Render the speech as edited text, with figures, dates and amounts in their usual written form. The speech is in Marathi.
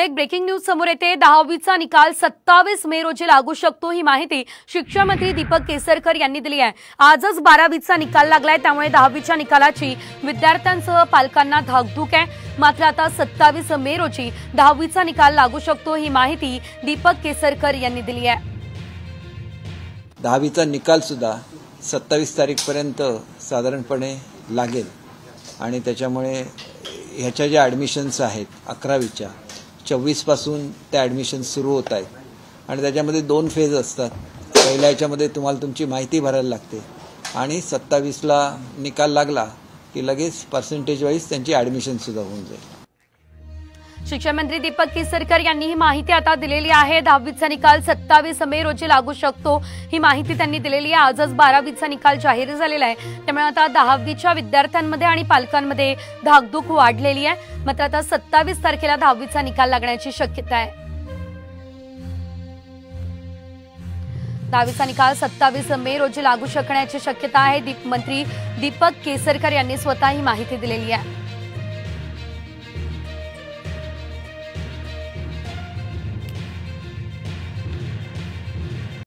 पुढे एक ब्रेकिंग न्यूज समोर येते। 10वीचा निकाल 27 मे रोजी लागू शकतो, ही माहिती शिक्षण मंत्री दीपक केसरकर यांनी दिली आहे। आजच 12वीचा निकाल लागलाय, त्यामुळे 10वीच्या निकालाची विद्यार्थ्यांसह पालकांना धाकधूक आहे। मात्र आता 27 मे रोजी 10वीचा निकाल लागू शकतो, ही माहिती दीपक केसरकर यांनी दिली आहे। 10वीचा निकाल सुद्धा 27 तारीखपर्यंत साधारणपणे लागेल आणि त्याच्यामुळे ह्याच्या ज्या ॲडमिशन्स आहेत 11वीच्या 24 पासून त्या ॲडमिशन्स सुरू होत आहेत आणि त्याच्यामध्ये 2 फेज असतात। पहिल्या ह्याच्यामध्ये तुम्हाला तुमची माहिती भरायला लागते आणि 27ला निकाल लागला की लगेच पर्सेंटेज वाईज त्यांची ॲडमिशन सुद्धा होऊन जाईल। शिक्षण मंत्री दीपक केसरकर यांनी ही माहिती आता दिलेली आहे। 10वीचा निकाल 27 मे रोजी लागू शकतो, ही माहिती त्यांनी दिलेली आहे। आजच 12वीचा निकाल जाहीर झालेला आहे, त्यामुळे आता 10वीच्या विद्यार्थ्यांमध्ये आणि पालकांमध्ये धाकधूक वाढलेली आहे। मात्र आता 27 तारखेला 10वीचा निकाल लागण्याची शक्यता आहे। 10वीचा निकाल 27 मे रोजी लागू शकण्याची शक्यता आहे। मंत्री दीपक केसरकर यांनी स्वतः ही माहिती दिलेली आहे।